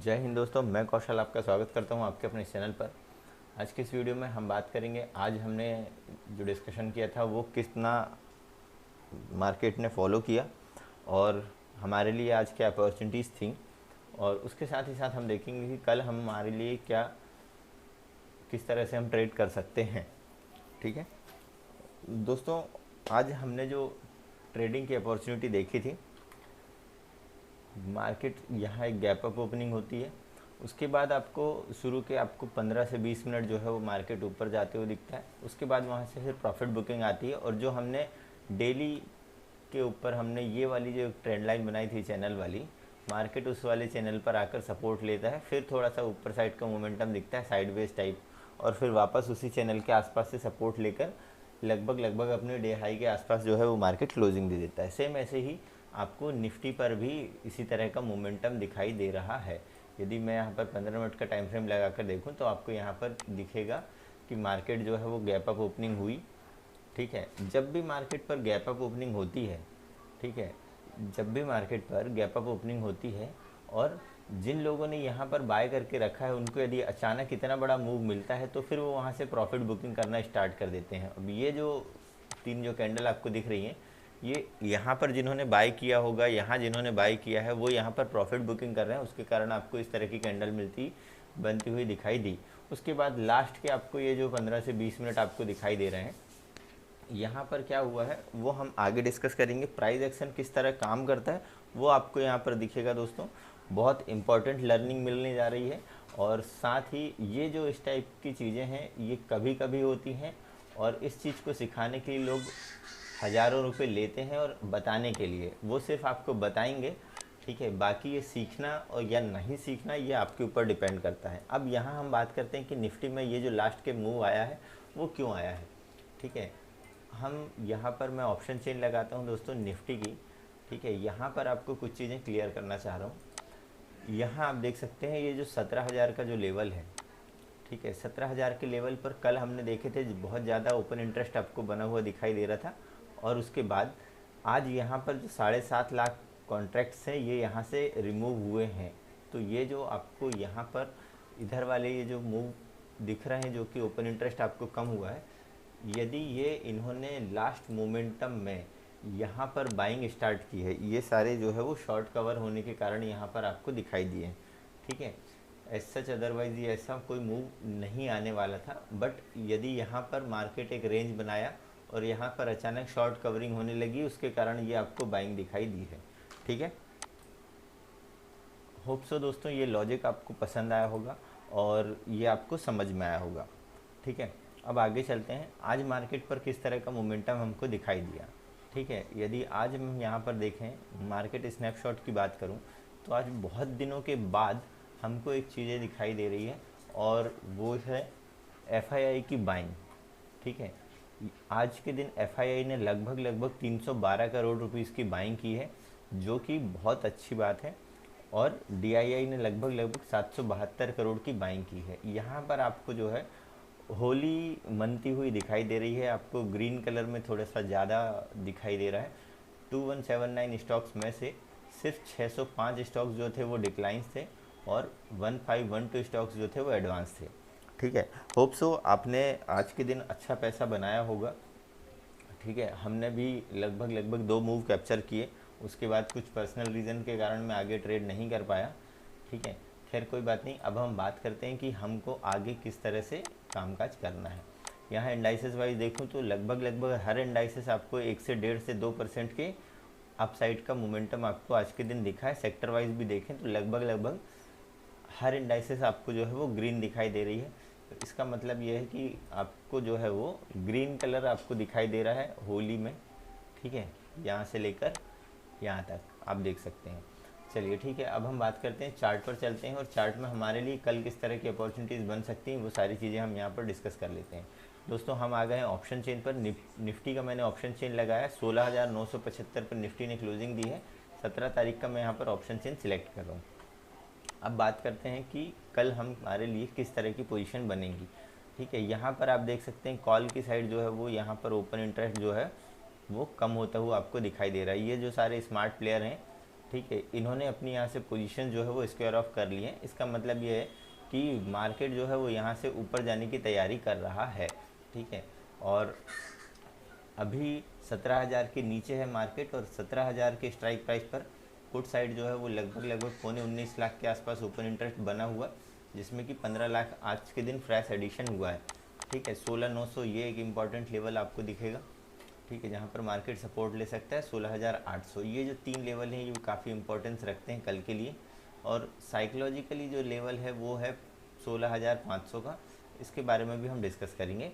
जय हिंद दोस्तों, मैं कौशल आपका स्वागत करता हूं आपके अपने चैनल पर। आज की इस वीडियो में हम बात करेंगे, आज हमने जो डिस्कशन किया था वो कितना मार्केट ने फॉलो किया और हमारे लिए आज क्या अपॉर्चुनिटीज़ थी, और उसके साथ ही साथ हम देखेंगे कि कल हमारे लिए क्या, किस तरह से हम ट्रेड कर सकते हैं। ठीक है दोस्तों, आज हमने जो ट्रेडिंग की अपॉर्चुनिटी देखी थी, मार्केट यहाँ एक गैप अप ओपनिंग होती है, उसके बाद आपको शुरू के आपको 15 से 20 मिनट जो है वो मार्केट ऊपर जाते हुए दिखता है। उसके बाद वहाँ से फिर प्रॉफिट बुकिंग आती है, और जो हमने डेली के ऊपर हमने ये वाली जो ट्रेंड लाइन बनाई थी चैनल वाली, मार्केट उस वाले चैनल पर आकर सपोर्ट लेता है, फिर थोड़ा सा ऊपर साइड का मोमेंटम दिखता है साइडवेज टाइप, और फिर वापस उसी चैनल के आसपास से सपोर्ट लेकर लगभग अपने डे हाई के आसपास जो है वो मार्केट क्लोजिंग दे देता है। सेम ऐसे ही आपको निफ्टी पर भी इसी तरह का मोमेंटम दिखाई दे रहा है। यदि मैं यहाँ पर 15 मिनट का टाइम फ्रेम लगाकर देखूँ तो आपको यहाँ पर दिखेगा कि मार्केट जो है वो गैप अप ओपनिंग हुई। ठीक है, जब भी मार्केट पर गैप अप ओपनिंग होती है, ठीक है, जब भी मार्केट पर गैप अप ओपनिंग होती है और जिन लोगों ने यहाँ पर बाय करके रखा है, उनको यदि अचानक इतना बड़ा मूव मिलता है तो फिर वो वहाँ से प्रॉफिट बुकिंग करना स्टार्ट कर देते हैं। अब ये जो तीन जो कैंडल आपको दिख रही हैं, ये यहाँ पर जिन्होंने बाय किया होगा, यहाँ जिन्होंने बाय किया है वो यहाँ पर प्रॉफिट बुकिंग कर रहे हैं, उसके कारण आपको इस तरह की कैंडल बनती हुई दिखाई दी। उसके बाद लास्ट के आपको ये जो 15 से 20 मिनट आपको दिखाई दे रहे हैं, यहाँ पर क्या हुआ है वो हम आगे डिस्कस करेंगे। प्राइस एक्शन किस तरह काम करता है वो आपको यहाँ पर दिखेगा दोस्तों। बहुत इंपॉर्टेंट लर्निंग मिलने जा रही है, और साथ ही ये जो इस टाइप की चीज़ें हैं ये कभी कभी होती हैं, और इस चीज़ को सिखाने के लिए लोग हज़ारों रुपए लेते हैं, और बताने के लिए वो सिर्फ आपको बताएंगे। ठीक है, बाकी ये सीखना और या नहीं सीखना ये आपके ऊपर डिपेंड करता है। अब यहाँ हम बात करते हैं कि निफ्टी में ये जो लास्ट के मूव आया है वो क्यों आया है। ठीक है, हम यहाँ पर मैं ऑप्शन चेन लगाता हूँ दोस्तों निफ्टी की। ठीक है, यहाँ पर आपको कुछ चीज़ें क्लियर करना चाह रहा हूँ। यहाँ आप देख सकते हैं ये जो 17,000 का जो लेवल है, ठीक है, 17,000 के लेवल पर कल हमने देखे थे बहुत ज़्यादा ओपन इंटरेस्ट आपको बना हुआ दिखाई दे रहा था, और उसके बाद आज यहाँ पर जो 7.5 लाख कॉन्ट्रैक्ट्स हैं ये यहाँ से रिमूव हुए हैं। तो ये जो आपको यहाँ पर इधर वाले ये जो मूव दिख रहे हैं जो कि ओपन इंटरेस्ट आपको कम हुआ है, यदि ये इन्होंने लास्ट मोमेंटम में यहाँ पर बाइंग स्टार्ट की है, ये सारे जो है वो शॉर्ट कवर होने के कारण यहाँ पर आपको दिखाई दिए हैं। ठीक है, एज सच अदरवाइज़ ये ऐसा कोई मूव नहीं आने वाला था, बट यदि यहाँ पर मार्केट एक रेंज बनाया और यहाँ पर अचानक शॉर्ट कवरिंग होने लगी, उसके कारण ये आपको बाइंग दिखाई दी है। ठीक है, होप सो दोस्तों ये लॉजिक आपको पसंद आया होगा और ये आपको समझ में आया होगा। ठीक है, अब आगे चलते हैं, आज मार्केट पर किस तरह का मोमेंटम हमको दिखाई दिया। ठीक है, यदि आज हम यहाँ पर देखें मार्केट स्नैपशॉट की बात करूँ, तो आज बहुत दिनों के बाद हमको एक चीज़ें दिखाई दे रही है, और वो है एफआईआई की बाइंग। ठीक है, आज के दिन एफआईआई ने लगभग 312 करोड़ रुपीस की बाइंग की है, जो कि बहुत अच्छी बात है, और डीआईआई ने लगभग 772 करोड़ की बाइंग की है। यहाँ पर आपको जो है होली मनती हुई दिखाई दे रही है, आपको ग्रीन कलर में थोड़ा सा ज़्यादा दिखाई दे रहा है। 2179 स्टॉक्स में से सिर्फ 605 स्टॉक्स जो थे वो डिक्लाइंस थे, और 1512 स्टॉक्स जो थे वो एडवांस थे। ठीक है, होप सो आपने आज के दिन अच्छा पैसा बनाया होगा। ठीक है, हमने भी लगभग 2 मूव कैप्चर किए, उसके बाद कुछ पर्सनल रीज़न के कारण मैं आगे ट्रेड नहीं कर पाया। ठीक है, खैर कोई बात नहीं। अब हम बात करते हैं कि हमको आगे किस तरह से कामकाज करना है। यहाँ इंडाइसेस वाइज देखूँ तो लगभग हर इंडाइसेस आपको 1 से 1.5 से 2% के अपसाइड का मोमेंटम आपको आज के दिन दिखा है। सेक्टर वाइज भी देखें तो लगभग हर इंडाइसेस आपको जो है वो ग्रीन दिखाई दे रही है। तो इसका मतलब ये है कि आपको जो है वो ग्रीन कलर आपको दिखाई दे रहा है होली में। ठीक है, यहाँ से लेकर यहाँ तक आप देख सकते हैं। चलिए ठीक है, अब हम बात करते हैं चार्ट पर चलते हैं, और चार्ट में हमारे लिए कल किस तरह की अपॉर्चुनिटीज़ बन सकती हैं वो सारी चीज़ें हम यहाँ पर डिस्कस कर लेते हैं। दोस्तों हम आ गए हैं ऑप्शन चेन पर। निफ्टी का मैंने ऑप्शन चेन लगाया, 16,975 पर निफ्टी ने क्लोजिंग दी है। 17 तारीख का मैं यहाँ पर ऑप्शन चेन सिलेक्ट कर रहा हूँ। अब बात करते हैं कि कल हमारे लिए किस तरह की पोजीशन बनेगी। ठीक है, यहाँ पर आप देख सकते हैं कॉल की साइड जो है वो यहाँ पर ओपन इंटरेस्ट जो है वो कम होता हुआ आपको दिखाई दे रहा है। ये जो सारे स्मार्ट प्लेयर हैं ठीक है, इन्होंने अपनी यहाँ से पोजीशन जो है वो स्क्वायर ऑफ कर ली है। इसका मतलब ये है कि मार्केट जो है वो यहाँ से ऊपर जाने की तैयारी कर रहा है। ठीक है, और अभी 17,000 के नीचे है मार्केट, और 17,000 के स्ट्राइक प्राइस पर पुट साइड जो है वो लगभग 19.25 लाख के आसपास ओपन इंटरेस्ट बना हुआ, जिसमें कि 15 लाख आज के दिन फ्रेश एडिशन हुआ है। ठीक है, 16,900 ये एक इम्पॉर्टेंट लेवल आपको दिखेगा। ठीक है, जहाँ पर मार्केट सपोर्ट ले सकता है 16,800। ये जो 3 लेवल हैं ये काफ़ी इंपॉर्टेंस रखते हैं कल के लिए। और साइकोलॉजिकली जो लेवल है वो है 16,500 का, इसके बारे में भी हम डिस्कस करेंगे।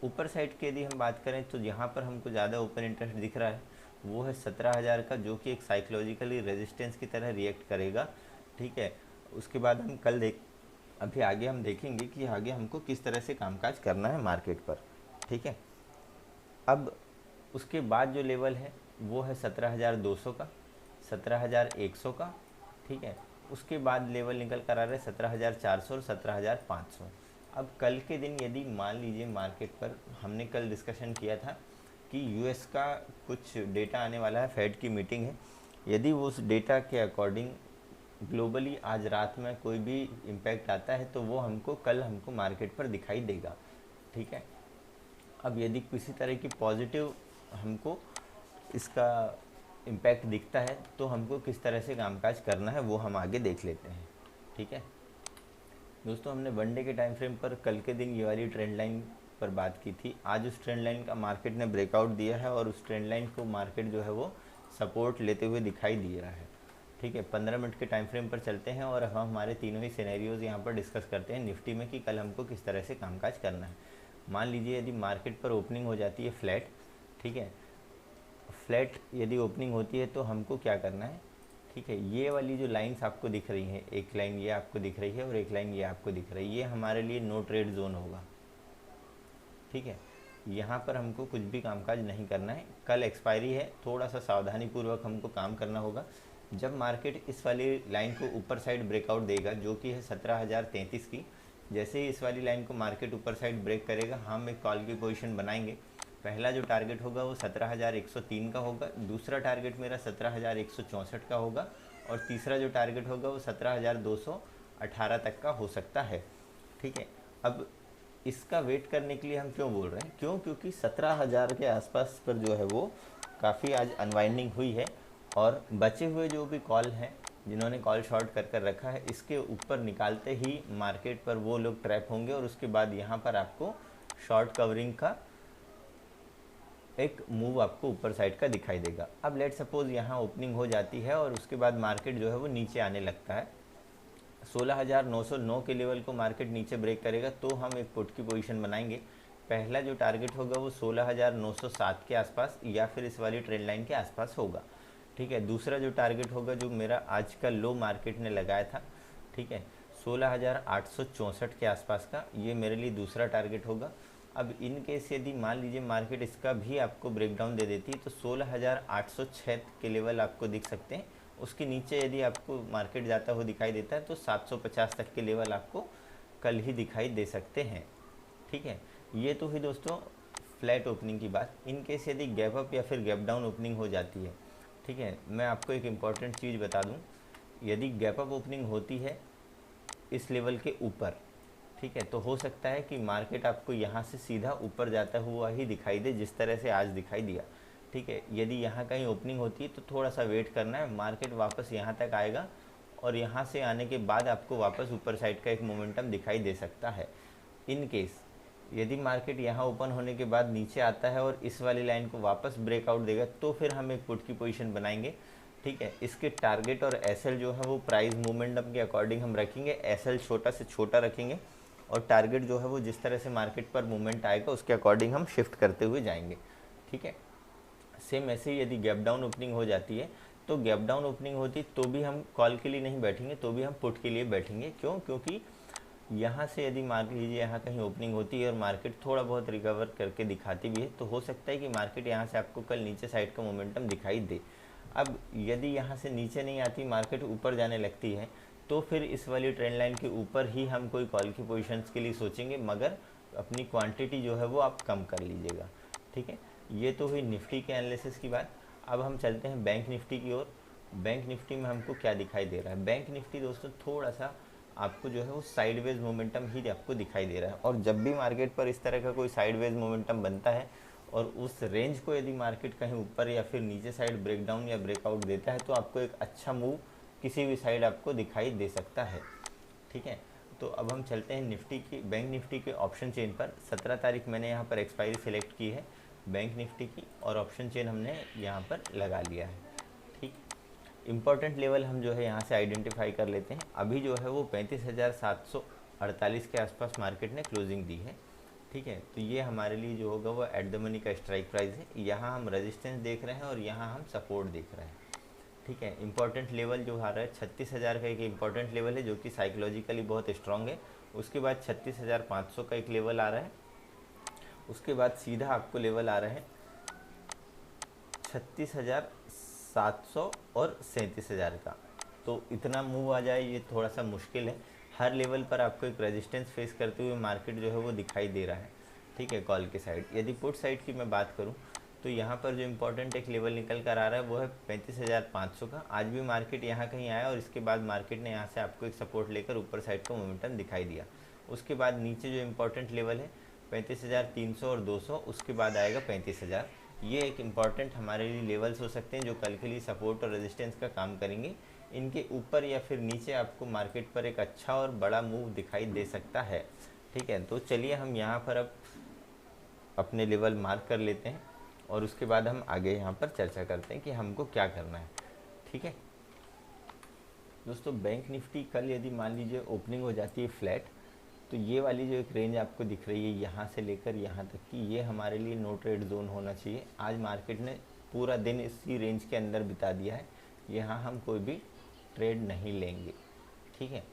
ऊपर साइड की यदि हम बात करें तो यहाँ पर हमको ज़्यादा ओपन इंटरेस्ट दिख रहा है, वो है 17,000 का, जो कि एक साइकोलॉजिकली रेजिस्टेंस की तरह रिएक्ट करेगा। ठीक है, उसके बाद हम अभी आगे हम देखेंगे कि आगे हमको किस तरह से कामकाज करना है मार्केट पर। ठीक है, अब उसके बाद जो लेवल है वो है 17,200 का, 17,100 का। ठीक है, उसके बाद लेवल निकल कर आ रहा है 17,400 और 17,500। अब कल के दिन यदि मान लीजिए मार्केट पर, हमने कल डिस्कशन किया था कि यूएस का कुछ डेटा आने वाला है, फेड की मीटिंग है, यदि वो उस डेटा के अकॉर्डिंग ग्लोबली आज रात में कोई भी इम्पैक्ट आता है तो वो हमको मार्केट पर दिखाई देगा। ठीक है, अब यदि किसी तरह की पॉजिटिव हमको इसका इम्पैक्ट दिखता है तो हमको किस तरह से कामकाज करना है वो हम आगे देख लेते हैं। ठीक है दोस्तों, हमने वन डे के टाइम फ्रेम पर कल के दिन ये वाली ट्रेंड लाइन पर बात की थी। आज उस ट्रेंड लाइन का मार्केट ने ब्रेकआउट दिया है और उस ट्रेंड लाइन को मार्केट जो है वो सपोर्ट लेते हुए दिखाई दे रहा है। ठीक है, 15 मिनट के टाइम फ्रेम पर चलते हैं और हम हमारे तीनों ही सिनेरियोज़ यहाँ पर डिस्कस करते हैं निफ्टी में कि कल हमको किस तरह से कामकाज करना है। मान लीजिए यदि मार्केट पर ओपनिंग हो जाती है फ्लैट, ठीक है, फ्लैट यदि ओपनिंग होती है तो हमको क्या करना है। ठीक है, ये वाली जो लाइंस आपको दिख रही हैं, एक लाइन ये आपको दिख रही है और एक लाइन ये आपको दिख रही है, ये हमारे लिए नो ट्रेड जोन होगा। ठीक है, यहाँ पर हमको कुछ भी कामकाज नहीं करना है। कल एक्सपायरी है, थोड़ा सा सावधानी पूर्वक हमको काम करना होगा। जब मार्केट इस वाली लाइन को ऊपर साइड ब्रेकआउट देगा जो कि है 17,033 की, जैसे ही इस वाली लाइन को मार्केट ऊपर साइड ब्रेक करेगा हम एक कॉल की पोजीशन बनाएंगे। पहला जो टारगेट होगा वो 17,103 का होगा, दूसरा टारगेट मेरा 17,164 का होगा और तीसरा जो टारगेट होगा वो 17,218 तक का हो सकता है। ठीक है, अब इसका वेट करने के लिए हम क्यों बोल रहे हैं, क्योंकि 17,000 के आसपास पर जो है वो काफ़ी आज अनवाइंडिंग हुई है और बचे हुए जो भी कॉल हैं जिन्होंने कॉल शॉर्ट कर रखा है, इसके ऊपर निकालते ही मार्केट पर वो लोग ट्रैप होंगे और उसके बाद यहाँ पर आपको शॉर्ट कवरिंग का एक मूव आपको ऊपर साइड का दिखाई देगा। अब लेट सपोज यहाँ ओपनिंग हो जाती है और उसके बाद मार्केट जो है वो नीचे आने लगता है, 16,909 के लेवल को मार्केट नीचे ब्रेक करेगा तो हम एक पुट की पोजीशन बनाएंगे। पहला जो टारगेट होगा वो 16,907 के आसपास या फिर इस वाली ट्रेंड लाइन के आसपास होगा। ठीक है, दूसरा जो टारगेट होगा जो मेरा आज का लो मार्केट ने लगाया था, ठीक है, 16,864 के आसपास का, ये मेरे लिए दूसरा टारगेट होगा। अब इन केस यदि मान लीजिए मार्केट इसका भी आपको ब्रेकडाउन दे देती है तो 16,806 के लेवल आपको दिख सकते हैं। उसके नीचे यदि आपको मार्केट जाता हुआ दिखाई देता है तो 750 तक के लेवल आपको कल ही दिखाई दे सकते हैं। ठीक है, ये तो हुई दोस्तों फ्लैट ओपनिंग की बात। इन केस यदि गैप अप या फिर गैप डाउन ओपनिंग हो जाती है, ठीक है, मैं आपको एक इम्पॉर्टेंट चीज़ बता दूं, यदि गैप अप ओपनिंग होती है इस लेवल के ऊपर, ठीक है, तो हो सकता है कि मार्केट आपको यहाँ से सीधा ऊपर जाता हुआ ही दिखाई दे जिस तरह से आज दिखाई दिया। ठीक है, यदि यहाँ कहीं ओपनिंग होती है तो थोड़ा सा वेट करना है, मार्केट वापस यहाँ तक आएगा और यहाँ से आने के बाद आपको वापस ऊपर साइड का एक मोमेंटम दिखाई दे सकता है। इन केस यदि मार्केट यहाँ ओपन होने के बाद नीचे आता है और इस वाली लाइन को वापस ब्रेकआउट देगा तो फिर हम एक पुट की पोजीशन बनाएंगे। ठीक है, इसके टारगेट और एसएल जो है वो प्राइस मोमेंटम के अकॉर्डिंग हम रखेंगे, एसएल छोटा से छोटा रखेंगे और टारगेट जो है वो जिस तरह से मार्केट पर मूवमेंट आएगा उसके अकॉर्डिंग हम शिफ्ट करते हुए जाएंगे। ठीक है, सेम ऐसे ही यदि गैप डाउन ओपनिंग हो जाती है तो गैप डाउन ओपनिंग होती तो भी हम कॉल के लिए नहीं बैठेंगे, तो भी हम पुट के लिए बैठेंगे। क्योंकि यहाँ से यदि मान लीजिए यहाँ कहीं ओपनिंग होती है और मार्केट थोड़ा बहुत रिकवर करके दिखाती भी है तो हो सकता है कि मार्केट यहाँ से आपको कल नीचे साइड का मोमेंटम दिखाई दे। अब यदि यहाँ से नीचे नहीं आती, मार्केट ऊपर जाने लगती है तो फिर इस वाली ट्रेंड लाइन के ऊपर ही हम कोई कॉल की पोजीशंस के लिए सोचेंगे, मगर अपनी क्वांटिटी जो है वो आप कम कर लीजिएगा। ठीक है, ये तो हुई निफ्टी के एनालिसिस की बात। अब हम चलते हैं बैंक निफ्टी की ओर। बैंक निफ्टी में हमको क्या दिखाई दे रहा है, बैंक निफ्टी दोस्तों थोड़ा सा आपको जो है वो साइडवेज मोमेंटम ही आपको दिखाई दे रहा है। और जब भी मार्केट पर इस तरह का कोई साइडवेज मोमेंटम बनता है और उस रेंज को यदि मार्केट कहीं ऊपर या फिर नीचे साइड ब्रेकडाउन या ब्रेकआउट देता है तो आपको एक अच्छा मूव किसी भी साइड आपको दिखाई दे सकता है। ठीक है, तो अब हम चलते हैं निफ्टी की, बैंक निफ्टी के ऑप्शन चेन पर। 17 तारीख मैंने यहाँ पर एक्सपायरी सेलेक्ट की है बैंक निफ्टी की और ऑप्शन चेन हमने यहाँ पर लगा लिया है। ठीक, इम्पॉर्टेंट लेवल हम जो है यहाँ से आइडेंटिफाई कर लेते हैं। अभी जो है वो 35,748 के आसपास मार्केट ने क्लोजिंग दी है। ठीक है, तो ये हमारे लिए जो होगा वो एट द मनी का स्ट्राइक प्राइस है। यहाँ हम रेजिस्टेंस देख रहे हैं और यहाँ हम सपोर्ट देख रहे हैं। ठीक है, इंपॉर्टेंट लेवल जो आ रहा है 36,000 का एक इंपॉर्टेंट लेवल है जो कि साइकोलॉजिकली बहुत स्ट्रांग है। उसके बाद 36,500 का एक लेवल आ रहा है। उसके बाद सीधा आपको लेवल आ रहा है 36,700 और 37,000 का। तो इतना मूव आ जाए ये थोड़ा सा मुश्किल है। हर लेवल पर आपको एक रेजिस्टेंस फेस करते हुए मार्केट जो है वो दिखाई दे रहा है। ठीक है, कॉल के साइड। यदि पुट साइड की मैं बात करूं तो यहाँ पर जो इम्पोर्टेंट एक लेवल निकल कर आ रहा है वो है 35,500 का। आज भी मार्केट यहाँ कहीं आया और इसके बाद मार्केट ने यहाँ से आपको एक सपोर्ट लेकर ऊपर साइड का मोमेंटम दिखाई दिया। उसके बाद नीचे जो इम्पोर्टेंट लेवल है 35,300 और 200, उसके बाद आएगा 35,000। ये एक इम्पॉर्टेंट हमारे लिए लेवल्स हो सकते हैं जो कल के लिए सपोर्ट और रेजिस्टेंस का काम करेंगे। इनके ऊपर या फिर नीचे आपको मार्केट पर एक अच्छा और बड़ा मूव दिखाई दे सकता है। ठीक है, तो चलिए हम यहाँ पर अब अपने लेवल मार्क कर लेते हैं और उसके बाद हम आगे यहाँ पर चर्चा करते हैं कि हमको क्या करना है। ठीक है दोस्तों, बैंक निफ्टी कल यदि मान लीजिए ओपनिंग हो जाती है फ्लैट, तो ये वाली जो एक रेंज आपको दिख रही है यहाँ से लेकर यहाँ तक की, ये हमारे लिए नो ट्रेड जोन होना चाहिए। आज मार्केट ने पूरा दिन इसी रेंज के अंदर बिता दिया है, यहाँ हम कोई भी ट्रेड नहीं लेंगे। ठीक है,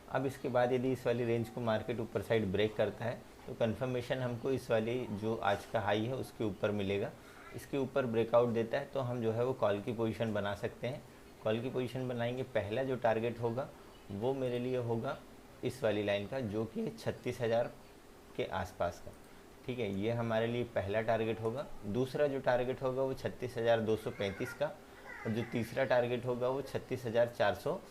अब इसके बाद यदि इस वाली रेंज को मार्केट ऊपर साइड ब्रेक करता है तो कंफर्मेशन हमको इस वाली जो आज का हाई है उसके ऊपर मिलेगा। इसके ऊपर ब्रेकआउट देता है तो हम जो है वो कॉल की पोजीशन बना सकते हैं। कॉल की पोजीशन बनाएंगे, पहला जो टारगेट होगा वो मेरे लिए होगा इस वाली लाइन का जो कि 36,000 के आसपास का। ठीक है, ये हमारे लिए पहला टारगेट होगा। दूसरा जो टारगेट होगा वो 36,235 का और जो तीसरा टारगेट होगा वो 36,400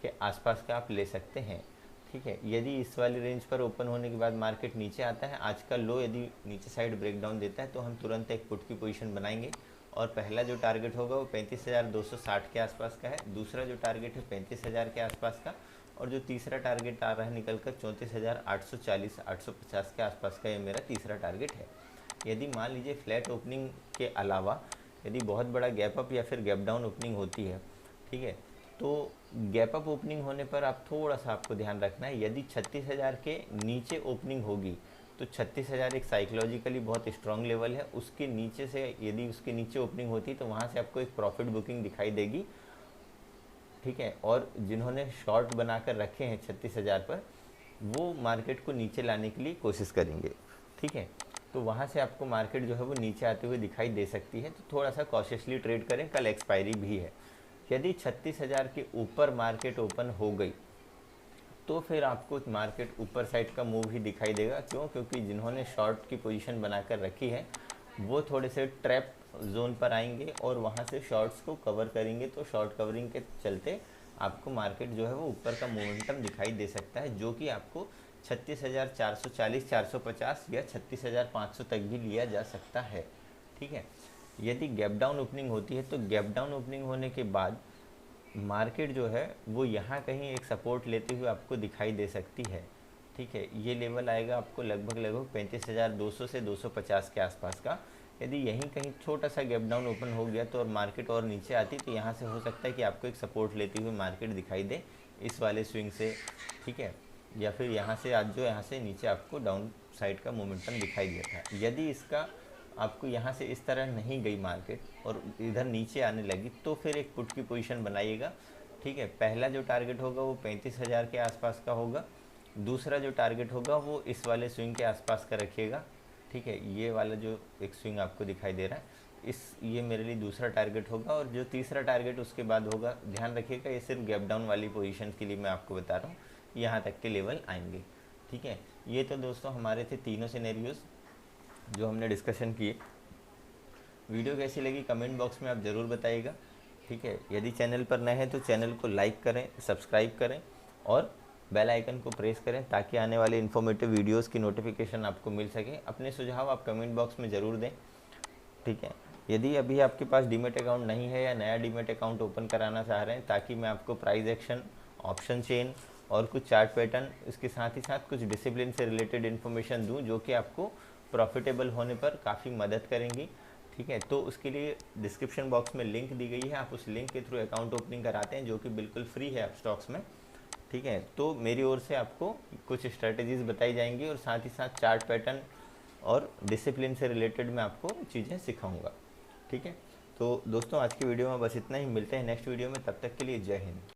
के आसपास का आप ले सकते हैं। ठीक है, यदि इस वाली रेंज पर ओपन होने के बाद मार्केट नीचे आता है, आज का लो यदि नीचे साइड ब्रेकडाउन देता है तो हम तुरंत एक पुट की पोजीशन बनाएंगे और पहला जो टारगेट होगा वो 35,260 के आसपास का है। दूसरा जो टारगेट है 35,000 के आसपास का और जो तीसरा टारगेट आ रहा है निकल कर 34,840 850 के आसपास का, ये मेरा तीसरा टारगेट है। यदि मान लीजिए फ्लैट ओपनिंग के अलावा यदि बहुत बड़ा गैप अप या फिर गैप डाउन ओपनिंग होती है, ठीक है, तो गैप अप ओपनिंग होने पर आप थोड़ा सा आपको ध्यान रखना है। यदि 36,000 के नीचे ओपनिंग होगी तो 36,000 एक साइकोलॉजिकली बहुत स्ट्रांग लेवल है। उसके नीचे से यदि उसके नीचे ओपनिंग होती तो वहाँ से आपको एक प्रॉफिट बुकिंग दिखाई देगी। ठीक है, और जिन्होंने शॉर्ट बनाकर रखे हैं 36,000 पर वो मार्केट को नीचे लाने के लिए कोशिश करेंगे। ठीक है, तो वहाँ से आपको मार्केट जो है वो नीचे आते हुए दिखाई दे सकती है, तो थोड़ा सा कॉशियसली ट्रेड करें। कल एक्सपायरी भी है। यदि 36,000 के ऊपर मार्केट ओपन हो गई तो फिर आपको मार्केट ऊपर साइड का मूव ही दिखाई देगा। क्यों? क्योंकि जिन्होंने शॉर्ट की पोजीशन बनाकर रखी है वो थोड़े से ट्रैप जोन पर आएंगे और वहाँ से शॉर्ट्स को कवर करेंगे, तो शॉर्ट कवरिंग के चलते आपको मार्केट जो है वो ऊपर का मोमेंटम दिखाई दे सकता है जो कि आपको 36,440 450 या 36,500 तक भी लिया जा सकता है। ठीक है, यदि गैप डाउन ओपनिंग होती है तो गैप डाउन ओपनिंग होने के बाद मार्केट जो है वो यहाँ कहीं एक सपोर्ट लेते हुए आपको दिखाई दे सकती है। ठीक है, ये लेवल आएगा आपको लगभग 35,200 से 250 के आसपास का। यदि यहीं कहीं छोटा सा गैप डाउन ओपन हो गया तो और मार्केट और नीचे आती तो यहाँ से हो सकता है कि आपको एक सपोर्ट लेते हुए मार्केट दिखाई दे इस वाले स्विंग से। ठीक है, या फिर यहाँ से आज जो यहाँ से नीचे आपको डाउन साइड का मोमेंटम दिखाई दिया था। यदि इसका आपको यहाँ से इस तरह नहीं गई मार्केट और इधर नीचे आने लगी तो फिर एक पुट की पोजीशन बनाइएगा। ठीक है, पहला जो टारगेट होगा वो 35,000 के आसपास का होगा। दूसरा जो टारगेट होगा वो इस वाले स्विंग के आसपास का रखिएगा। ठीक है, ये वाला जो एक स्विंग आपको दिखाई दे रहा है ये मेरे लिए दूसरा टारगेट होगा। और जो तीसरा टारगेट उसके बाद होगा, ध्यान रखिएगा ये सिर्फ गैप डाउन वाली पोजीशन के लिए मैं आपको बता रहा हूँ, यहाँ तक के लेवल आएंगे। ठीक है, ये तो दोस्तों हमारे थे तीनों सिनेरियोज़ जो हमने डिस्कशन किए। वीडियो कैसी लगी कमेंट बॉक्स में आप ज़रूर बताइएगा। ठीक है। यदि चैनल पर नए हैं तो चैनल को लाइक करें, सब्सक्राइब करें और बेल आइकन को प्रेस करें ताकि आने वाले इन्फॉर्मेटिव वीडियोस की नोटिफिकेशन आपको मिल सके। अपने सुझाव आप कमेंट बॉक्स में ज़रूर दें, ठीक है। यदि अभी आपके पास डीमेट अकाउंट नहीं है या नया डीमेट अकाउंट ओपन कराना चाह रहे हैं ताकि मैं आपको प्राइस एक्शन, ऑप्शन चेन और कुछ चार्ट पैटर्न, इसके साथ ही साथ कुछ डिसिप्लिन से रिलेटेड इन्फॉर्मेशन दूं जो कि आपको प्रॉफिटेबल होने पर काफ़ी मदद करेंगी, ठीक है। तो उसके लिए डिस्क्रिप्शन बॉक्स में लिंक दी गई है, आप उस लिंक के थ्रू अकाउंट ओपनिंग कराते हैं जो कि बिल्कुल फ्री है अपस्टॉक्स में, ठीक है। तो मेरी ओर से आपको कुछ स्ट्रेटजीज़ बताई जाएंगी और साथ ही साथ चार्ट पैटर्न और डिसिप्लिन से रिलेटेड मैं आपको चीज़ें सिखाऊंगा, ठीक है। तो दोस्तों आज की वीडियो में बस इतना ही, मिलते हैं नेक्स्ट वीडियो में, तब तक के लिए जय हिंद।